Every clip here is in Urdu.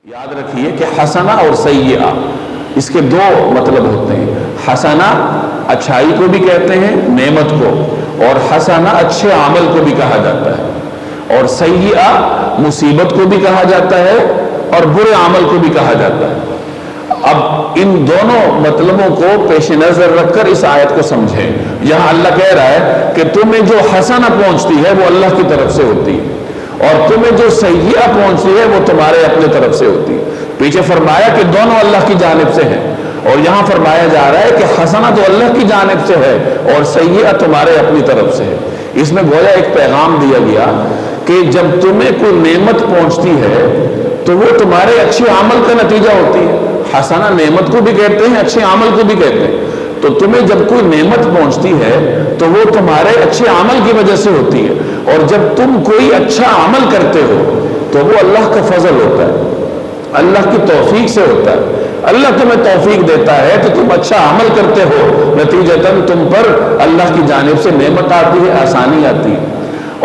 یاد رکھیے کہ حسنہ اور سیئہ اس کے دو مطلب ہوتے ہیں۔ حسنہ اچھائی کو بھی کہتے ہیں، نعمت کو، اور حسنہ اچھے عمل کو بھی کہا جاتا ہے، اور سیئہ مصیبت کو بھی کہا جاتا ہے اور برے عمل کو بھی کہا جاتا ہے۔ اب ان دونوں مطلبوں کو پیش نظر رکھ کر اس آیت کو سمجھیں۔ یہاں اللہ کہہ رہا ہے کہ تمہیں جو حسنہ پہنچتی ہے وہ اللہ کی طرف سے ہوتی ہے، اور تمہیں جو سیئہ پہنچتی ہے وہ تمہارے اپنے طرف سے ہوتی ہے۔ پیچھے فرمایا کہ دونوں اللہ کی جانب سے ہیں، اور یہاں فرمایا جا رہا ہے کہ حسنہ تو اللہ کی جانب سے ہے اور سیئہ تمہارے اپنی طرف سے ہے۔ اس میں گویا ایک پیغام دیا گیا کہ جب تمہیں کوئی نعمت پہنچتی ہے تو وہ تمہارے اچھے عمل کا نتیجہ ہوتی ہے۔ حسنہ نعمت کو بھی کہتے ہیں، اچھے عمل کو بھی کہتے ہیں۔ تو تمہیں جب کوئی نعمت پہنچتی ہے تو وہ تمہارے اچھے عمل کی وجہ سے ہوتی ہے، اور جب تم کوئی اچھا عمل کرتے ہو تو وہ اللہ کا فضل ہوتا ہے، اللہ کی توفیق سے ہوتا ہے۔ اللہ تمہیں توفیق دیتا ہے کہ تم اچھا عمل کرتے ہو، نتیجتاً تم پر اللہ کی جانب سے نعمت آتی ہے، آسانی آتی ہے۔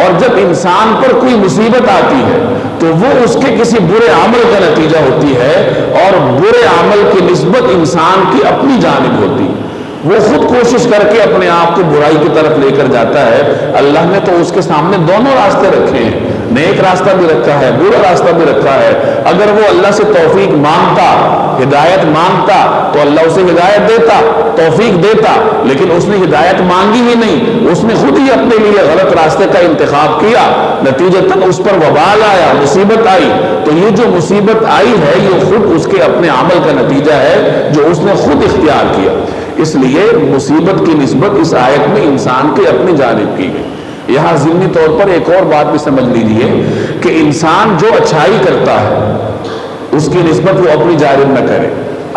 اور جب انسان پر کوئی مصیبت آتی ہے تو وہ اس کے کسی برے عمل کا نتیجہ ہوتی ہے، اور برے عمل کی نسبت انسان کی اپنی جانب ہوتی ہے۔ وہ خود کوشش کر کے اپنے آپ کو برائی کی طرف لے کر جاتا ہے۔ اللہ نے تو اس کے سامنے دونوں راستے رکھے ہیں، نیک راستہ بھی رکھا ہے، برا راستہ بھی رکھا ہے۔ اگر وہ اللہ سے توفیق مانگتا، ہدایت مانگتا تو اللہ اسے ہدایت دیتا، توفیق دیتا، لیکن اس نے ہدایت مانگی ہی نہیں، اس نے خود ہی اپنے لیے غلط راستے کا انتخاب کیا، نتیجتاً اس پر وبال آیا، مصیبت آئی۔ تو یہ جو مصیبت آئی ہے یہ خود اس کے اپنے عمل کا نتیجہ ہے جو اس نے خود اختیار کیا۔ اس لیے مصیبت کی نسبت اس آیت میں انسان کے اپنی جانب کی گئی۔ یہاں ضمنی طور پر ایک اور بات بھی سمجھ لیجئے کہ انسان جو اچھائی کرتا ہے اس کی نسبت وہ اپنی جانب نہ کرے۔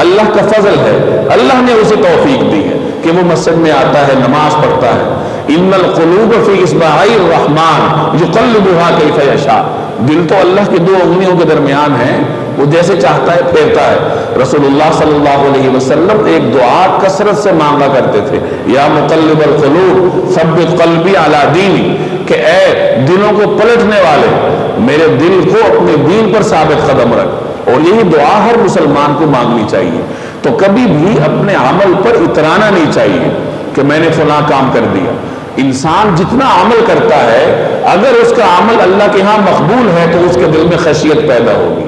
اللہ کا فضل ہے، اللہ نے اسے توفیق دی ہے کہ وہ مسجد میں آتا ہے، نماز پڑھتا ہے۔ ان القلوب فی اصبعی الرحمن یقلبها کیف یشاء۔ دل تو اللہ کی دو انگلیوں کے درمیان ہے، وہ جیسے چاہتا ہے پھیرتا ہے۔ رسول اللہ صلی اللہ علیہ وسلم ایک دعا کثرت سے مانگا کرتے تھے، یا مقلب القلوب ثبت قلبی علی دینی، کہ اے دلوں کو پلٹنے والے میرے دل کو اپنے دین پر ثابت قدم رکھ۔ اور یہی دعا ہر مسلمان کو مانگنی چاہیے۔ تو کبھی بھی اپنے عمل پر اترانا نہیں چاہیے کہ میں نے فلاں کام کر دیا۔ انسان جتنا عمل کرتا ہے اگر اس کا عمل اللہ کے ہاں مقبول ہے تو اس کے دل میں خشیت پیدا ہوگی۔